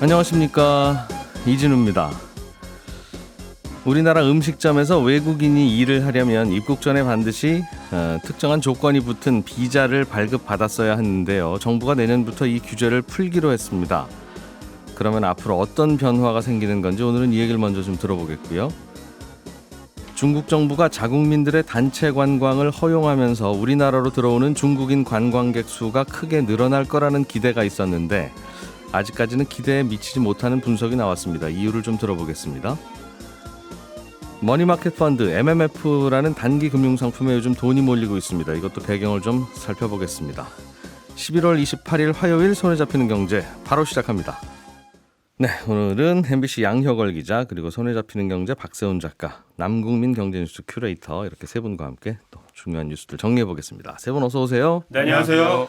안녕하십니까, 이진우입니다. 우리나라 음식점에서 외국인이 일을 하려면 입국 전에 반드시 특정한 조건이 붙은 비자를 발급받았어야 하는데요. 정부가 내년부터 이 규제를 풀기로 했습니다. 그러면 앞으로 어떤 변화가 생기는 건지 오늘은 이 얘기를 먼저 좀 들어보겠고요. 중국 정부가 자국민들의 단체 관광을 허용하면서 우리나라로 들어오는 중국인 관광객 수가 크게 늘어날 거라는 기대가 있었는데 아직까지는 기대에 미치지 못하는 분석이 나왔습니다. 이유를 좀 들어보겠습니다. 머니마켓 펀드 MMF라는 단기 금융상품에 요즘 돈이 몰리고 있습니다. 이것도 배경을 좀 살펴보겠습니다. 11월 28일 화요일 손에 잡히는 경제 바로 시작합니다. 네, 오늘은 MBC 양혁월 기자 그리고 손에 잡히는 경제 박세훈 작가, 남국민 경제뉴스 큐레이터 이렇게 세 분과 함께 또 중요한 뉴스들 정리해 보겠습니다. 세 분 어서 오세요. 네, 안녕하세요.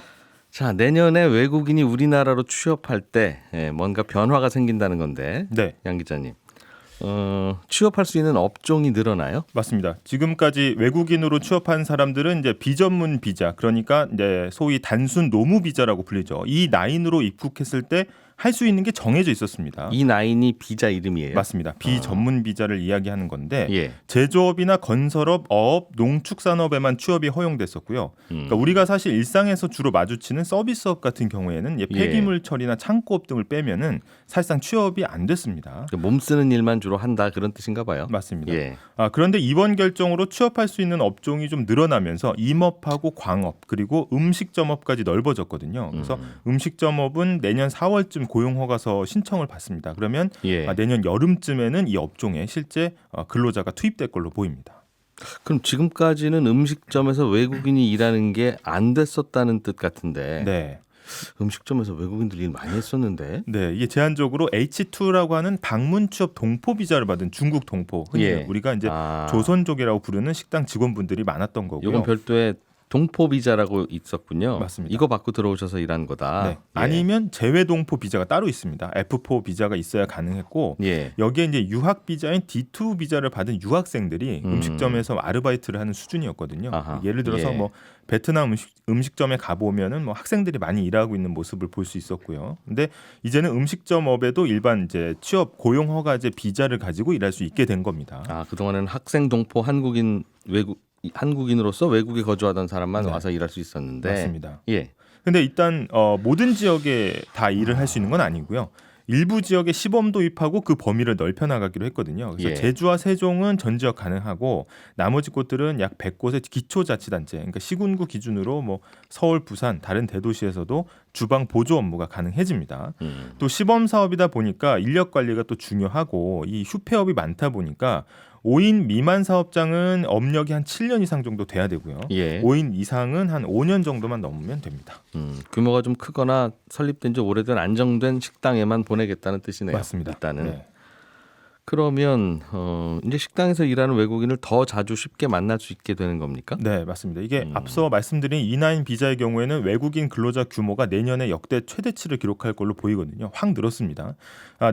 자, 내년에 외국인이 우리나라로 취업할 때 뭔가 변화가 생긴다는 건데, 네, 양 기자님, 취업할 수 있는 업종이 늘어나요? 맞습니다. 지금까지 외국인으로 취업한 사람들은 이제 비전문 비자, 그러니까 이제 소위 단순 노무 비자라고 불리죠. 이 라인으로 입국했을 때 할 수 있는 게 정해져 있었습니다. 이 라인이 비자 이름이에요? 맞습니다. 비전문 비자를 이야기하는 건데 예. 제조업이나 건설업, 어업, 농축산업에만 취업이 허용됐었고요. 그러니까 우리가 사실 일상에서 주로 마주치는 서비스업 같은 경우에는 폐기물 처리나 창고업 등을 빼면은 사실상 취업이 안 됐습니다. 몸 쓰는 일만 주로 한다 그런 뜻인가 봐요. 맞습니다. 예. 그런데 이번 결정으로 취업할 수 있는 업종이 좀 늘어나면서 임업하고 광업 그리고 음식점업까지 넓어졌거든요. 그래서 음식점업은 내년 4월쯤 고용허가서 신청을 받습니다. 그러면 내년 여름쯤에는 이 업종에 실제 근로자가 투입될 걸로 보입니다. 그럼 지금까지는 음식점에서 외국인이 일하는 게 안 됐었다는 뜻 같은데. 네. 음식점에서 외국인들이 일 많이 했었는데. 네, 이게 제한적으로 H2라고 하는 방문 취업 동포 비자를 받은 중국 동포, 흔히 우리가 이제 조선족이라고 부르는 식당 직원분들이 많았던 거고요. 이건 별도의 동포 비자라고 있었군요. 맞습니다. 이거 받고 들어오셔서 일한 거다. 네. 아니면 재외 동포 비자가 따로 있습니다. F4 비자가 있어야 가능했고 여기에 이제 유학 비자인 D2 비자를 받은 유학생들이 음식점에서 아르바이트를 하는 수준이었거든요. 예를 들어서 뭐 베트남 음식점에 가보면은 뭐 학생들이 많이 일하고 있는 모습을 볼 수 있었고요. 근데 이제는 음식점업에도 일반 이제 취업 고용 허가제 비자를 가지고 일할 수 있게 된 겁니다. 그동안은 학생 동포 한국인으로서 외국에 거주하던 사람만 와서 일할 수 있었는데. 맞습니다. 예. 근데 일단 모든 지역에 다 일을 할 수 있는 건 아니고요. 일부 지역에 시범 도입하고 그 범위를 넓혀 나가기로 했거든요. 그래서 제주와 세종은 전 지역 가능하고 나머지 곳들은 약 100곳의 기초자치단체, 그러니까 시군구 기준으로 뭐 서울, 부산, 다른 대도시에서도 주방 보조 업무가 가능해집니다. 또 시범 사업이다 보니까 인력 관리가 또 중요하고 이 휴폐업이 많다 보니까 5인 미만 사업장은 업력이 한 7년 이상 정도 돼야 되고요. 5인 이상은 한 5년 정도만 넘으면 됩니다. 규모가 좀 크거나 설립된 지 오래된 안정된 식당에만 보내겠다는 뜻이네요. 맞습니다. 일단은. 네. 그러면 이제 식당에서 일하는 외국인을 더 자주 쉽게 만날 수 있게 되는 겁니까? 네, 맞습니다. 이게 앞서 말씀드린 E9 비자의 경우에는 외국인 근로자 규모가 내년에 역대 최대치를 기록할 걸로 보이거든요. 확 늘었습니다.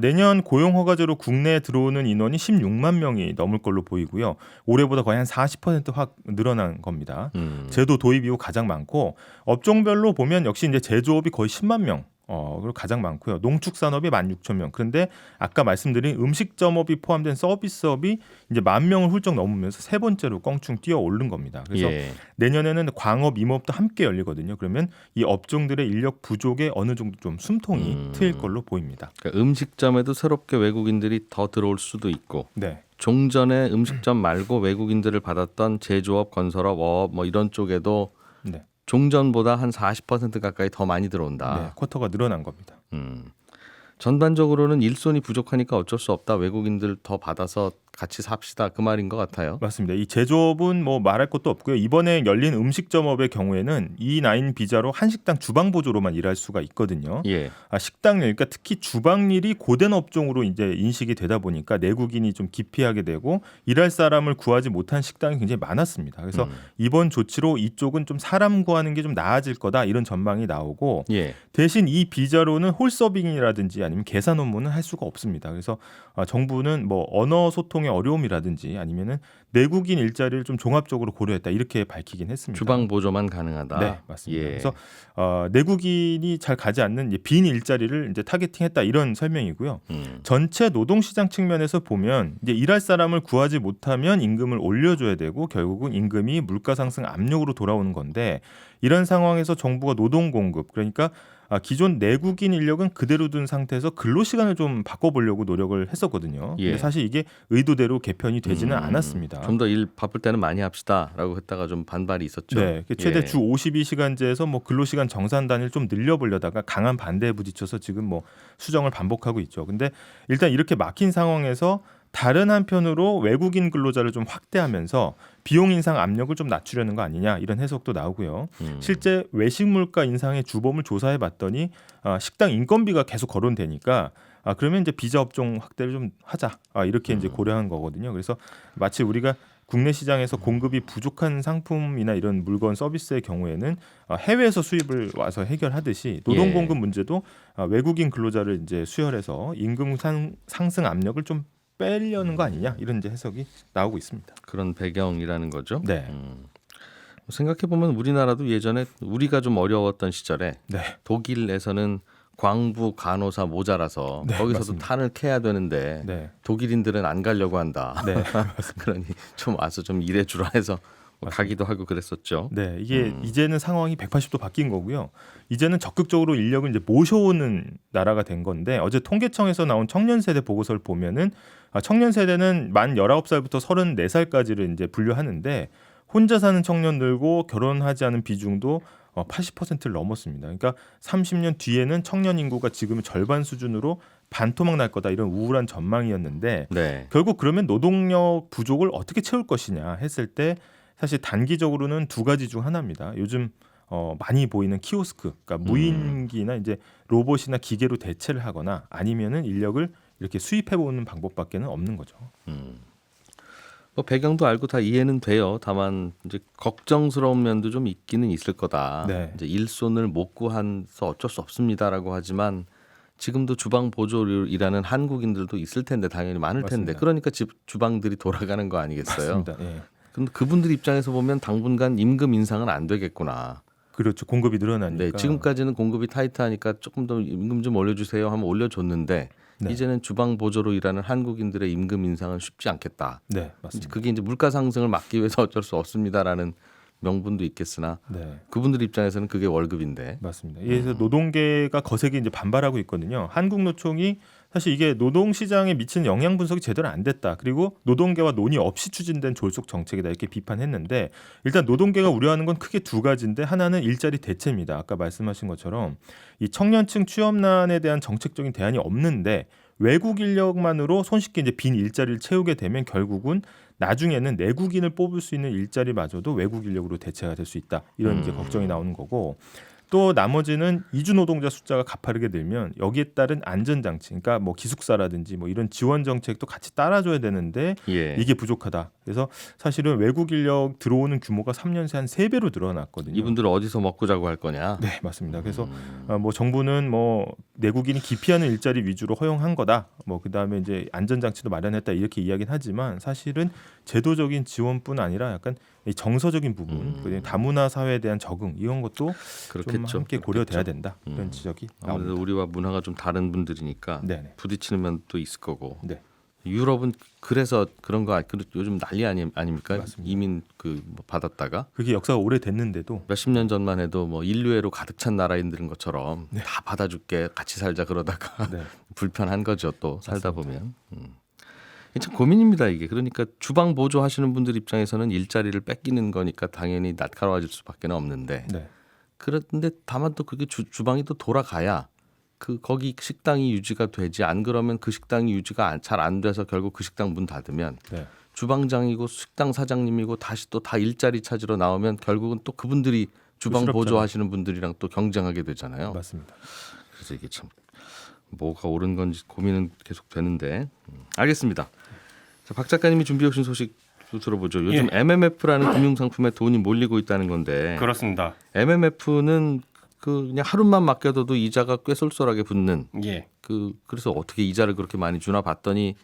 내년 고용허가제로 국내에 들어오는 인원이 16만 명이 넘을 걸로 보이고요. 올해보다 거의 한 40% 확 늘어난 겁니다. 제도 도입 이후 가장 많고 업종별로 보면 역시 이제 제조업이 거의 10만 명. 그리고 가장 많고요. 농축산업이 16,000명. 그런데 아까 말씀드린 음식점업이 포함된 서비스업이 이제 10,000명을 훌쩍 넘으면서 세 번째로 껑충 뛰어 오른 겁니다. 그래서 내년에는 광업, 임업도 함께 열리거든요. 그러면 이 업종들의 인력 부족에 어느 정도 좀 숨통이 트일 걸로 보입니다. 그러니까 음식점에도 새롭게 외국인들이 더 들어올 수도 있고. 종전에 음식점 말고 외국인들을 받았던 제조업, 건설업, 어업 뭐 이런 쪽에도 종전보다 한 40% 가까이 더 많이 들어온다. 쿼터가 늘어난 겁니다. 전반적으로는 일손이 부족하니까 어쩔 수 없다. 외국인들 더 받아서 같이 삽시다. 그 말인 것 같아요. 맞습니다. 이 제조업은 뭐 말할 것도 없고요. 이번에 열린 음식점업의 경우에는 E9 비자로 한식당 주방 보조로만 일할 수가 있거든요. 식당 일, 그러니까 특히 주방 일이 고된 업종으로 이제 인식이 되다 보니까 내국인이 좀 기피하게 되고 일할 사람을 구하지 못한 식당이 굉장히 많았습니다. 그래서 이번 조치로 이쪽은 좀 사람 구하는 게 좀 나아질 거다 이런 전망이 나오고 대신 이 비자로는 홀서빙이라든지 아니면 계산 업무는 할 수가 없습니다. 그래서 정부는 뭐 언어 소통에 사정의 어려움이라든지 아니면은 내국인 일자리를 좀 종합적으로 고려했다 이렇게 밝히긴 했습니다. 주방 보조만 가능하다. 네, 맞습니다. 예. 그래서 내국인이 잘 가지 않는 이제 빈 일자리를 이제 타겟팅했다 이런 설명이고요. 전체 노동시장 측면에서 보면 이제 일할 사람을 구하지 못하면 임금을 올려줘야 되고 결국은 임금이 물가 상승 압력으로 돌아오는 건데 이런 상황에서 정부가 노동 공급 그러니까 기존 내국인 인력은 그대로 둔 상태에서 근로 시간을 좀 바꿔보려고 노력을 했었거든요. 예. 근데 사실 이게 의도대로 개편이 되지는 않았습니다. 좀 더 일 바쁠 때는 많이 합시다라고 했다가 좀 반발이 있었죠. 네, 최대 예. 주 52시간제에서 뭐 근로시간 정산 단위를 좀 늘려보려다가 강한 반대에 부딪혀서 지금 뭐 수정을 반복하고 있죠. 근데 일단 이렇게 막힌 상황에서 다른 한편으로 외국인 근로자를 좀 확대하면서 비용 인상 압력을 좀 낮추려는 거 아니냐 이런 해석도 나오고요. 실제 외식 물가 인상의 주범을 조사해 봤더니 식당 인건비가 계속 거론되니까 그러면 이제 비자 업종 확대를 좀 하자 이렇게 이제 고려한 거거든요. 그래서 마치 우리가 국내 시장에서 공급이 부족한 상품이나 이런 물건 서비스의 경우에는 해외에서 수입을 와서 해결하듯이 노동 공급 문제도 외국인 근로자를 이제 수혈해서 임금 상승 압력을 좀 빼려는 거 아니냐 이런 이제 해석이 나오고 있습니다. 그런 배경이라는 거죠. 네. 생각해 보면 우리나라도 예전에 우리가 좀 어려웠던 시절에 네. 독일에서는 광부 간호사 모자라서 네, 거기서도 맞습니다. 탄을 캐야 되는데 네. 독일인들은 안 가려고 한다. 네. 그러니 좀 와서 좀 일해주라 해서 뭐 가기도 하고 그랬었죠. 네, 이게 이제는 상황이 180도 바뀐 거고요. 이제는 적극적으로 인력을 이제 모셔오는 나라가 된 건데 어제 통계청에서 나온 청년 세대 보고서를 보면은 청년 세대는 만 19살부터 34살까지를 이제 분류하는데 혼자 사는 청년 늘고 결혼하지 않은 비중도 80%를 넘었습니다. 그러니까 30년 뒤에는 청년 인구가 지금의 절반 수준으로 반토막 날 거다 이런 우울한 전망이었는데 네. 결국 그러면 노동력 부족을 어떻게 채울 것이냐 했을 때 사실 단기적으로는 두 가지 중 하나입니다. 요즘 많이 보이는 키오스크, 그러니까 무인기나 이제 로봇이나 기계로 대체를 하거나 아니면은 인력을 이렇게 수입해보는 방법밖에는 없는 거죠. 뭐 배경도 알고 다 이해는 돼요. 다만 이제 걱정스러운 면도 좀 있기는 있을 거다. 네. 이제 일손을 못 구해서 어쩔 수 없습니다라고 하지만 지금도 주방 보조를 일하는 한국인들도 있을 텐데 당연히 많을 텐데 맞습니다. 그러니까 주방들이 돌아가는 거 아니겠어요? 맞습니다. 예. 근데 그분들 입장에서 보면 당분간 임금 인상은 안 되겠구나. 그렇죠. 공급이 늘어나니까. 네, 지금까지는 공급이 타이트하니까 조금 더 임금 좀 올려주세요 하면 올려줬는데 네. 이제는 주방 보조로 일하는 한국인들의 임금 인상은 쉽지 않겠다. 네, 맞습니다. 그게 이제 물가 상승을 막기 위해서 어쩔 수 없습니다라는 명분도 있겠으나 네. 그분들 입장에서는 그게 월급인데. 맞습니다. 그래서 노동계가 거세게 이제 반발하고 있거든요. 한국노총이 사실 이게 노동시장에 미치는 영향 분석이 제대로 안 됐다. 그리고 노동계와 논의 없이 추진된 졸속 정책이다 이렇게 비판했는데 일단 노동계가 우려하는 건 크게 두 가지인데 하나는 일자리 대체입니다. 아까 말씀하신 것처럼 이 청년층 취업난에 대한 정책적인 대안이 없는데 외국 인력만으로 손쉽게 이제 빈 일자리를 채우게 되면 결국은 나중에는 내국인을 뽑을 수 있는 일자리마저도 외국 인력으로 대체가 될 수 있다. 이런 이제 걱정이 나오는 거고 또 나머지는 이주 노동자 숫자가 가파르게 늘면 여기에 따른 안전장치, 그러니까 뭐 기숙사라든지 뭐 이런 지원 정책도 같이 따라줘야 되는데 예. 이게 부족하다. 그래서 사실은 외국 인력 들어오는 규모가 3년 새 한 3배로 늘어났거든요. 이분들 어디서 먹고 자고 할 거냐? 네, 맞습니다. 그래서 뭐 정부는 뭐 내국인이 기피하는 일자리 위주로 허용한 거다. 뭐 그다음에 이제 안전장치도 마련했다 이렇게 이야기는 하지만 사실은 제도적인 지원뿐 아니라 약간 이 정서적인 부분, 그리고 다문화 사회에 대한 적응 이런 것도 좀 함께 고려돼야 된다. 이런 지적이 아무래도 나옵니다. 우리와 문화가 좀 다른 분들이니까 네네. 부딪히는 면도 있을 거고. 네. 유럽은 그래서 그런 거 요즘 난리 아닙니까? 맞습니다. 이민 뭐 받았다가 그게 역사가 오래됐는데도 몇십 년 전만 해도 뭐 인류애로 가득 찬 나라인들인 것처럼 다 받아줄게 같이 살자 그러다가 네. 불편한 거죠 또 살다 보면. 참 고민입니다 이게. 그러니까 주방 보조 하시는 분들 입장에서는 일자리를 뺏기는 거니까 당연히 날카로워질 수밖에 없는데 네. 그런데 다만 또 그게 주방이 또 돌아가야 거기 식당이 유지가 되지 안 그러면 그 식당이 유지가 잘 안 돼서 결국 그 식당 문 닫으면 네. 주방장이고 식당 사장님이고 다시 또 다 일자리 찾으러 나오면 결국은 또 그분들이 주방 부끄럽잖아요. 보조하시는 분들이랑 또 경쟁하게 되잖아요. 맞습니다. 그래서 이게 참 뭐가 옳은 건지 고민은 계속 되는데 알겠습니다. 자, 박 작가님이 준비해 오신 소식 들어보죠. 요즘 MMF라는 금융상품에 돈이 몰리고 있다는 건데 그렇습니다. MMF는 그냥 하루만 맡겨둬도 이자가 꽤 쏠쏠하게 붙는 예. 그래서 어떻게 이자를 그렇게 많이 주나 봤더니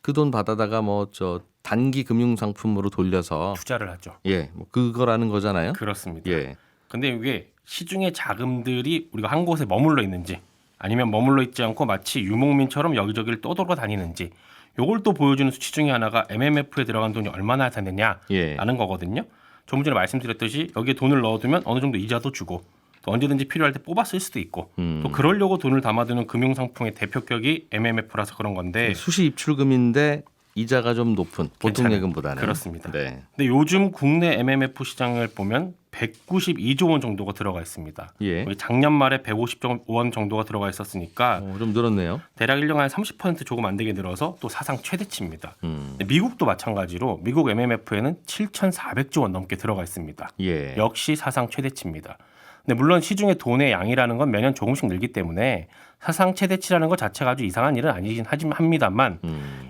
그 돈 받아다가 뭐 저 단기 금융 상품으로 돌려서 투자를 하죠. 예, 뭐 그거라는 거잖아요. 그렇습니다. 예. 근데 이게 시중의 자금들이 우리가 한 곳에 머물러 있는지 아니면 머물러 있지 않고 마치 유목민처럼 여기저기를 떠돌아다니는지 요걸 또 보여주는 수치 중에 하나가 MMF에 들어간 돈이 얼마나 되느냐라는 예. 거거든요. 조금 전에 말씀드렸듯이 여기에 돈을 넣어두면 어느 정도 이자도 주고 또 언제든지 필요할 때 뽑아 쓸 수도 있고 또 그러려고 돈을 담아두는 금융상품의 대표격이 MMF라서 그런 건데 수시 입출금인데 이자가 좀 높은 보통 괜찮아요. 예금보다는. 그렇습니다. 네. 근데 요즘 국내 MMF 시장을 보면 192조 원 정도가 들어가 있습니다. 예. 거의 작년 말에 150조 원 정도가 들어가 있었으니까 좀 늘었네요. 대략 1년간 한 30% 조금 안 되게 늘어서 또 사상 최대치입니다. 음. 근데 미국도 마찬가지로 미국 MMF에는 7,400조 원 넘게 들어가 있습니다. 예. 역시 사상 최대치입니다. 근데 물론 시중의 돈의 양이라는 건 매년 조금씩 늘기 때문에 사상 최대치라는 것 자체가 아주 이상한 일은 아니긴 합니다만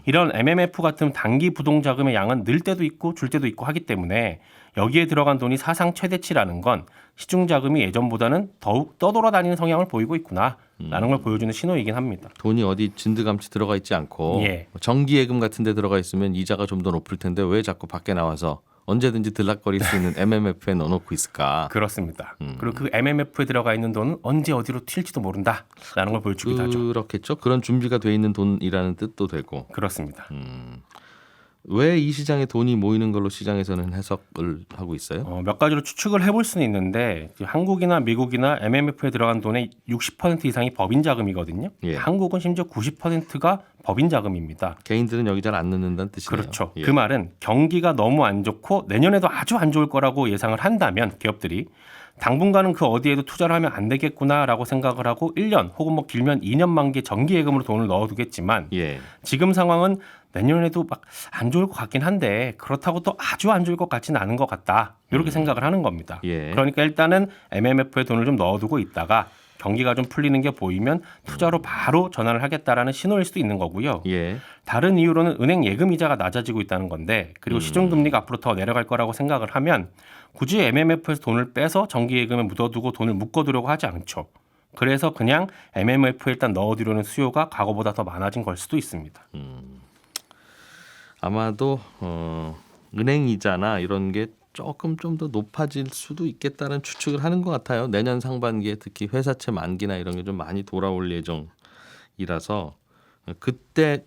이런 MMF 같은 단기 부동 자금의 양은 늘 때도 있고 줄 때도 있고 하기 때문에 여기에 들어간 돈이 사상 최대치라는 건 시중 자금이 예전보다는 더욱 떠돌아다니는 성향을 보이고 있구나라는 걸 보여주는 신호이긴 합니다. 돈이 어디 진드감치 들어가 있지 않고 예. 정기예금 같은 데 들어가 있으면 이자가 좀 더 높을 텐데 왜 자꾸 밖에 나와서 언제든지 들락거릴 수 있는 MMF에 넣어놓고 있을까? 그렇습니다. 그리고 그 MMF에 들어가 있는 돈은 언제 어디로 튈지도 모른다라는 걸 보여주기도 하죠. 그렇겠죠. 그런 준비가 돼 있는 돈이라는 뜻도 되고. 그렇습니다. 왜 이 시장에 돈이 모이는 걸로 시장에서는 해석을 하고 있어요? 몇 가지로 추측을 해볼 수는 있는데 한국이나 미국이나 MMF에 들어간 돈의 60% 이상이 법인 자금이거든요. 예. 한국은 심지어 90%가 법인 자금입니다. 개인들은 여기 잘 안 넣는다는 뜻이네요. 그렇죠. 예. 그 말은 경기가 너무 안 좋고 내년에도 아주 안 좋을 거라고 예상을 한다면 기업들이 당분간은 그 어디에도 투자를 하면 안 되겠구나라고 생각을 하고 1년 혹은 뭐 길면 2년 만기 정기예금으로 돈을 넣어두겠지만 예. 지금 상황은 내년에도 막 안 좋을 것 같긴 한데 그렇다고 또 아주 안 좋을 것 같지는 않은 것 같다. 이렇게 생각을 하는 겁니다. 예. 그러니까 일단은 MMF에 돈을 좀 넣어두고 있다가 경기가 좀 풀리는 게 보이면 투자로 바로 전환을 하겠다라는 신호일 수도 있는 거고요. 예. 다른 이유로는 은행 예금 이자가 낮아지고 있다는 건데 그리고 시중 금리가 앞으로 더 내려갈 거라고 생각을 하면 굳이 MMF에서 돈을 빼서 정기 예금에 묻어두고 돈을 묶어두려고 하지 않죠. 그래서 그냥 MMF에 일단 넣어두려는 수요가 과거보다 더 많아진 걸 수도 있습니다. 아마도 은행 이자나 이런 게 조금 좀 더 높아질 수도 있겠다는 추측을 하는 것 같아요. 내년 상반기에 특히 회사채 만기나 이런 게 좀 많이 돌아올 예정이라서 그때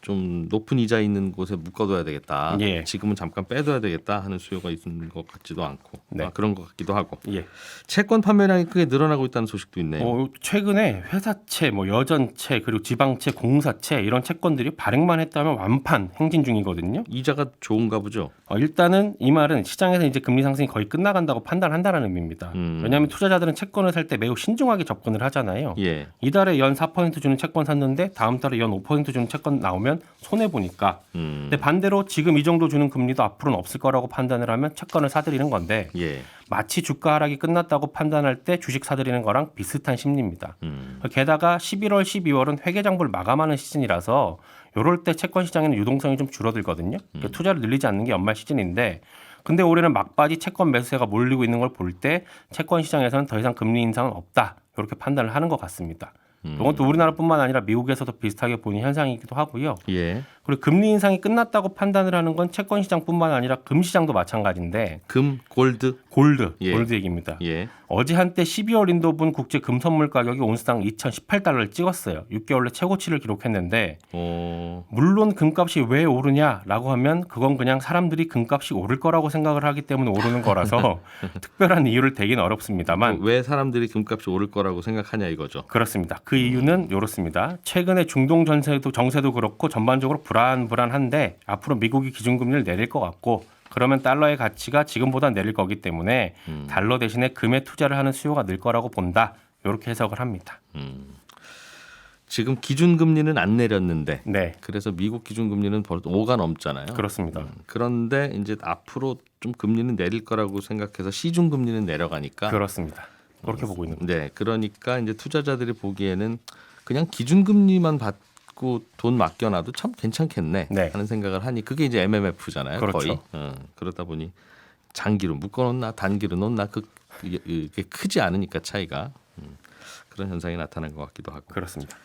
좀 높은 이자 있는 곳에 묶어둬야 되겠다. 예. 지금은 잠깐 빼둬야 되겠다 하는 수요가 있는 것 같지도 않고 네. 그런 것 같기도 하고. 예. 채권 판매량이 크게 늘어나고 있다는 소식도 있네요. 최근에 회사채, 뭐 여전채, 그리고 지방채, 공사채 이런 채권들이 발행만 했다면 완판 행진 중이거든요. 이자가 좋은가 보죠. 일단은 이 말은 시장에서 이제 금리 상승이 거의 끝나간다고 판단한다는 의미입니다. 왜냐하면 투자자들은 채권을 살 때 매우 신중하게 접근을 하잖아요. 예. 이달에 연 4% 주는 채권 샀는데 다음 달에 연 5% 주는 채권 나오면 손해 보니까. 근데 반대로 지금 이 정도 주는 금리도 앞으로는 없을 거라고 판단을 하면 채권을 사들이는 건데 예. 마치 주가 하락이 끝났다고 판단할 때 주식 사들이는 거랑 비슷한 심리입니다. 게다가 11월, 12월은 회계장부를 마감하는 시즌이라서 이럴 때 채권 시장에는 유동성이 좀 줄어들거든요. 그러니까 투자를 늘리지 않는 게 연말 시즌인데 근데 올해는 막바지 채권 매수세가 몰리고 있는 걸 볼 때 채권 시장에서는 더 이상 금리 인상은 없다. 이렇게 판단을 하는 것 같습니다. 이건 또 우리나라뿐만 아니라 미국에서도 비슷하게 보이는 현상이기도 하고요. 예. 그리고 금리 인상이 끝났다고 판단을 하는 건 채권 시장뿐만 아니라 금 시장도 마찬가지인데 금, 골드. 골드 예. 얘기입니다. 예. 어제 한때 12월 인도분 국제 금 선물 가격이 온스당 2,018달러를 찍었어요. 6개월 내 최고치를 기록했는데 물론 금값이 왜 오르냐라고 하면 그건 그냥 사람들이 금값이 오를 거라고 생각을 하기 때문에 오르는 거라서 특별한 이유를 대기는 어렵습니다만 왜 사람들이 금값이 오를 거라고 생각하냐 이거죠. 그렇습니다. 그 이유는 이렇습니다. 최근에 중동 정세도 그렇고 전반적으로 불안한데 앞으로 미국이 기준금리를 내릴 것 같고 그러면 달러의 가치가 지금보다 내릴 거기 때문에 달러 대신에 금에 투자를 하는 수요가 늘 거라고 본다. 이렇게 해석을 합니다. 지금 기준금리는 안 내렸는데 네, 그래서 미국 기준금리는 벌써 5가 넘잖아요. 그렇습니다. 그런데 이제 앞으로 좀 금리는 내릴 거라고 생각해서 시중금리는 내려가니까 그렇습니다. 그렇게 보고 있는 거죠. 네, 그러니까 이제 투자자들이 보기에는 그냥 기준금리만 받고 돈 맡겨놔도 참 괜찮겠네 네. 하는 생각을 하니 그게 이제 MMF잖아요. 그렇죠. 거의. 그러다 보니 장기로 묶어놓나 단기로 놓나 그게 크지 않으니까 차이가 그런 현상이 나타난 것 같기도 하고. 그렇습니다.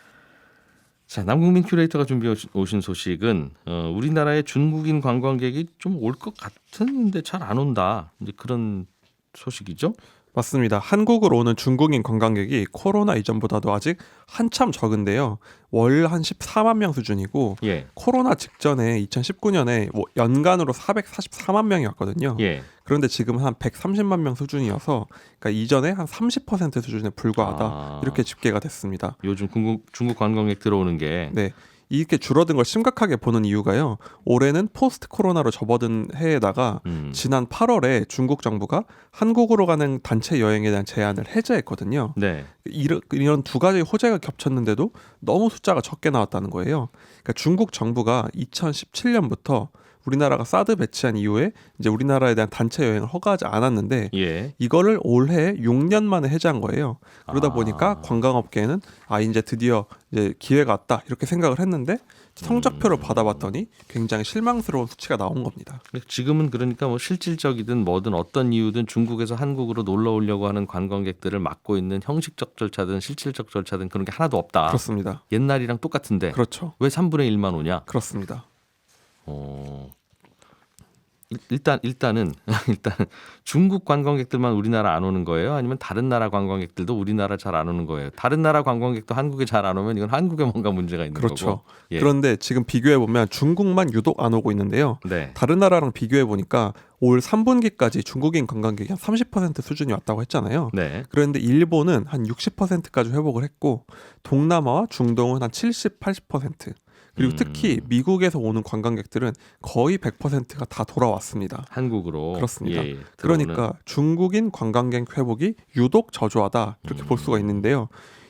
자, 남국민 큐레이터가 준비해 오신 소식은 우리나라에 중국인 관광객이 좀 올 것 같은데 잘 안 온다. 이제 그런 소식이죠. 맞습니다. 한국으로 오는 중국인 관광객이 코로나 이전보다도 아직 한참 적은데요. 월 한 14만 명 수준이고 예. 코로나 직전에 2019년에 연간으로 444만 명이 왔거든요. 예. 그런데 지금은 한 130만 명 수준이어서 그러니까 이전에 한 30% 수준에 불과하다. 이렇게 집계가 됐습니다. 요즘 중국 관광객 들어오는 게 네. 이렇게 줄어든 걸 심각하게 보는 이유가요. 올해는 포스트 코로나로 접어든 해에다가 지난 8월에 중국 정부가 한국으로 가는 단체 여행에 대한 제한을 해제했거든요. 네. 이런 두 가지 호재가 겹쳤는데도 너무 숫자가 적게 나왔다는 거예요. 그러니까 중국 정부가 2017년부터 우리나라가 사드 배치한 이후에 이제 우리나라에 대한 단체 여행을 허가하지 않았는데 예. 이거를 올해 6년 만에 해제한 거예요. 그러다 보니까 관광업계는 이제 드디어 이제 기회가 왔다 이렇게 생각을 했는데 성적표를 받아봤더니 굉장히 실망스러운 수치가 나온 겁니다. 지금은 그러니까 뭐 실질적이든 뭐든 어떤 이유든 중국에서 한국으로 놀러 오려고 하는 관광객들을 막고 있는 형식적 절차든 실질적 절차든 그런 게 하나도 없다. 그렇습니다. 옛날이랑 똑같은데 그렇죠. 왜 3분의 1만 오냐? 그렇습니다. 일단은 중국 관광객들만 우리나라 안 오는 거예요? 아니면 다른 나라 관광객들도 우리나라 잘 안 오는 거예요? 다른 나라 관광객도 한국에 잘 안 오면 이건 한국에 뭔가 문제가 있는 그렇죠. 거고. 예. 그런데 지금 비교해 보면 중국만 유독 안 오고 있는데요. 네. 다른 나라랑 비교해 보니까 올 3분기까지 중국인 관광객이 한 30% 수준이 왔다고 했잖아요. 네. 그런데 일본은 한 60%까지 회복을 했고 동남아와 중동은 한 70, 80%. 그리고 특히 미국에서 오는 관광객들은 거의 100%가 다 돌아왔습니다. 한국으로. 그렇습니다. 예, 그러니까 중국인 관광객 회복이 유독 저조하다 이렇게 볼 수가 있는데요.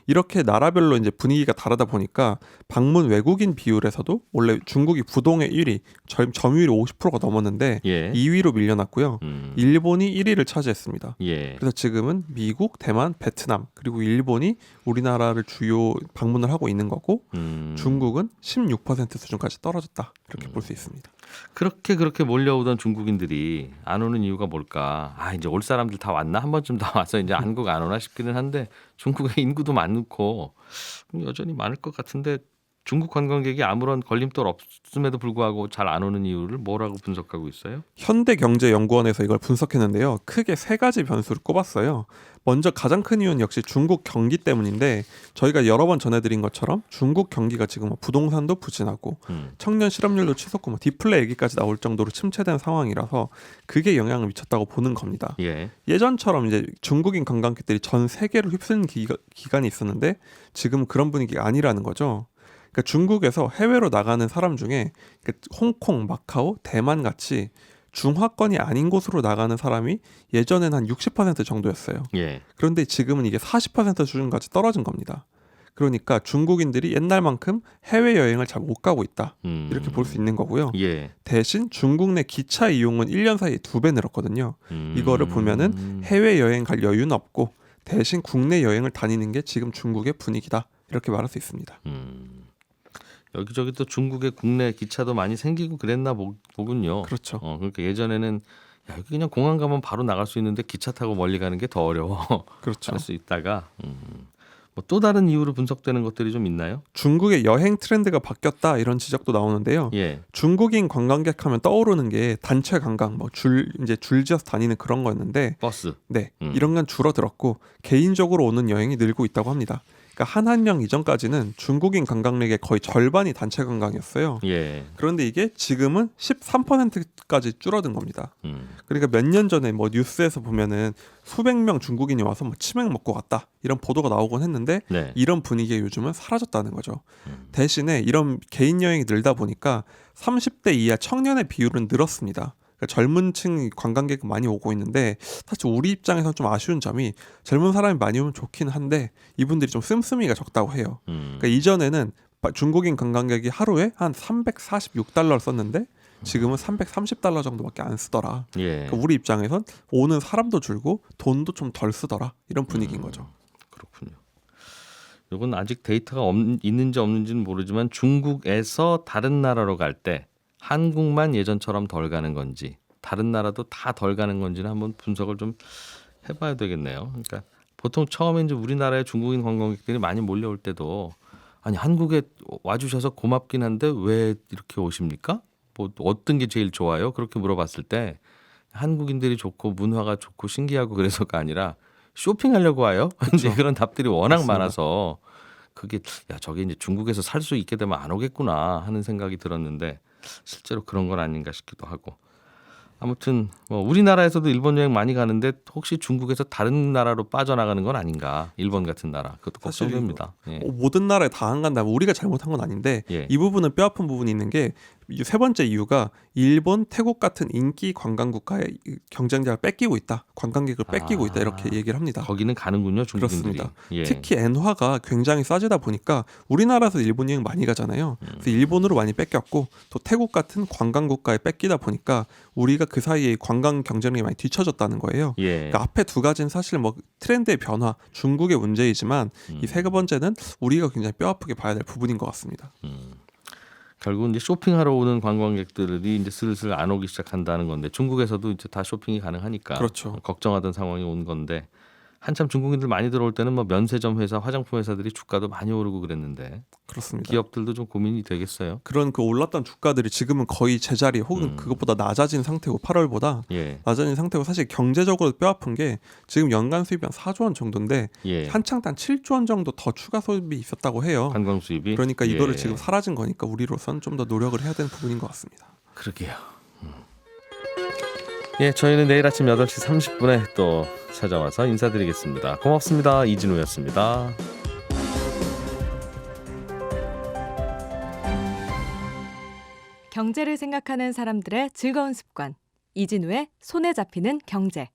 이렇게 나라별로 이제 분위기가 다르다 보니까 방문 외국인 비율에서도 원래 중국이 부동의 1위, 점유율이 50%가 넘었는데 예. 2위로 밀려났고요. 일본이 1위를 차지했습니다. 예. 그래서 지금은 미국, 대만, 베트남 그리고 일본이 우리나라를 주요 방문을 하고 있는 거고 중국은 16% 수준까지 떨어졌다 이렇게 볼 수 있습니다. 그렇게 몰려오던 중국인들이 안 오는 이유가 뭘까? 이제 올 사람들 다 왔나? 한 번쯤 다 와서 이제 한국 안 오나 싶기는 한데 중국의 인구도 많고 여전히 많을 것 같은데 중국 관광객이 아무런 걸림돌 없음에도 불구하고 잘 안 오는 이유를 뭐라고 분석하고 있어요? 현대경제연구원에서 이걸 분석했는데요. 크게 세 가지 변수를 꼽았어요. 먼저 가장 큰 이유는 역시 중국 경기 때문인데 저희가 여러 번 전해드린 것처럼 중국 경기가 지금 부동산도 부진하고 청년 실업률도 치솟고 디플레 얘기까지 나올 정도로 침체된 상황이라서 그게 영향을 미쳤다고 보는 겁니다. 예. 예전처럼 이제 중국인 관광객들이 전 세계를 휩쓰는 기간이 있었는데 지금 그런 분위기가 아니라는 거죠. 그러니까 중국에서 해외로 나가는 사람 중에 홍콩, 마카오, 대만 같이 중화권이 아닌 곳으로 나가는 사람이 예전에는 한 60% 정도였어요. 예. 그런데 지금은 이게 40% 수준까지 떨어진 겁니다. 그러니까 중국인들이 옛날만큼 해외여행을 잘 못 가고 있다. 이렇게 볼 수 있는 거고요. 예. 대신 중국 내 기차 이용은 1년 사이에 2배 늘었거든요. 이거를 보면은 해외여행 갈 여유는 없고 대신 국내 여행을 다니는 게 지금 중국의 분위기다. 이렇게 말할 수 있습니다. 여기저기 또 중국의 국내 기차도 많이 생기고 그랬나 보군요. 그렇죠. 그러니까 예전에는 여기 그냥 공항 가면 바로 나갈 수 있는데 기차 타고 멀리 가는 게 더 어려워. 그렇죠. 할 수 있다가 뭐 또 다른 이유로 분석되는 것들이 좀 있나요? 중국의 여행 트렌드가 바뀌었다 이런 지적도 나오는데요. 예. 중국인 관광객 하면 떠오르는 게 단체 관광, 이제 줄지어서 다니는 그런 거였는데, 버스. 네, 이런 건 줄어들었고 개인적으로 오는 여행이 늘고 있다고 합니다. 그러니까 한한령 이전까지는 중국인 관광객의 거의 절반이 단체 관광이었어요. 예. 그런데 이게 지금은 13%까지 줄어든 겁니다. 그러니까 몇 년 전에 뭐 뉴스에서 보면은 수백 명 중국인이 와서 뭐 치맥 먹고 갔다 이런 보도가 나오곤 했는데 네. 이런 분위기가 요즘은 사라졌다는 거죠. 대신에 이런 개인 여행이 늘다 보니까 30대 이하 청년의 비율은 늘었습니다. 그러니까 젊은 층 관광객이 많이 오고 있는데 사실 우리 입장에서 좀 아쉬운 점이 젊은 사람이 많이 오면 좋긴 한데 이분들이 좀 씀씀이가 적다고 해요. 그러니까 이전에는 중국인 관광객이 하루에 한 346달러를 썼는데 지금은 330달러 정도밖에 안 쓰더라. 예. 그러니까 우리 입장에선 오는 사람도 줄고 돈도 좀 덜 쓰더라. 이런 분위기인 거죠. 그렇군요. 이건 아직 데이터가 있는지 없는지는 모르지만 중국에서 다른 나라로 갈 때 한국만 예전처럼 덜 가는 건지 다른 나라도 다 덜 가는 건지는 한번 분석을 좀 해봐야 되겠네요. 그러니까 보통 처음에 이제 우리나라에 중국인 관광객들이 많이 몰려올 때도 아니 한국에 와주셔서 고맙긴 한데 왜 이렇게 오십니까? 뭐 어떤 게 제일 좋아요? 그렇게 물어봤을 때 한국인들이 좋고 문화가 좋고 신기하고 그래서가 아니라 쇼핑하려고 와요. 이제 그런 답들이 워낙 맞습니다. 많아서 그게 야 저게 이제 중국에서 살 수 있게 되면 안 오겠구나 하는 생각이 들었는데 실제로 그런 건 아닌가 싶기도 하고. 아무튼 뭐 우리나라에서도 일본 여행 많이 가는데 혹시 중국에서 다른 나라로 빠져나가는 건 아닌가? 일본 같은 나라 그것도 사실 걱정됩니다. 예. 모든 나라에 다 안 간다면 우리가 잘못한 건 아닌데 예. 이 부분은 뼈아픈 부분이 있는 게 세 번째 이유가 일본, 태국 같은 인기 관광 국가의 경쟁자를 뺏기고 있다. 관광객을 뺏기고 있다. 이렇게 얘기를 합니다. 거기는 가는군요, 중국인들이. 그렇습니다. 예. 특히 엔화가 굉장히 싸지다 보니까 우리나라에서 일본 여행 많이 가잖아요. 그래서 일본으로 많이 뺏겼고 또 태국 같은 관광 국가에 뺏기다 보니까 우리가 그 사이에 관광 경쟁력이 많이 뒤처졌다는 거예요. 예. 그러니까 앞에 두 가지는 사실 뭐 트렌드의 변화, 중국의 문제이지만 이 세 번째는 우리가 굉장히 뼈아프게 봐야 될 부분인 것 같습니다. 결국은 이제 쇼핑하러 오는 관광객들이 이제 슬슬 안 오기 시작한다는 건데 중국에서도 이제 다 쇼핑이 가능하니까 그렇죠. 걱정하던 상황이 온 건데 한참 중국인들 많이 들어올 때는 뭐 면세점 회사, 화장품 회사들이 주가도 많이 오르고 그랬는데 그렇습니다. 기업들도 좀 고민이 되겠어요. 그런 그 올랐던 주가들이 지금은 거의 제자리 혹은 그것보다 낮아진 상태고 8월보다 예. 낮아진 상태고 사실 경제적으로 뼈아픈 게 지금 연간 수입이 한 4조 원 정도인데 예. 한창 단 7조 원 정도 더 추가 수입이 있었다고 해요. 관광 수입이 그러니까 이거를 예. 지금 사라진 거니까 우리로서는 좀 더 노력을 해야 되는 부분인 것 같습니다. 그러게요. 예, 저희는 내일 아침 8시 30분에 또 찾아와서 인사드리겠습니다. 고맙습니다. 이진우였습니다. 경제를 생각하는 사람들의 즐거운 습관. 이진우의 손에 잡히는 경제.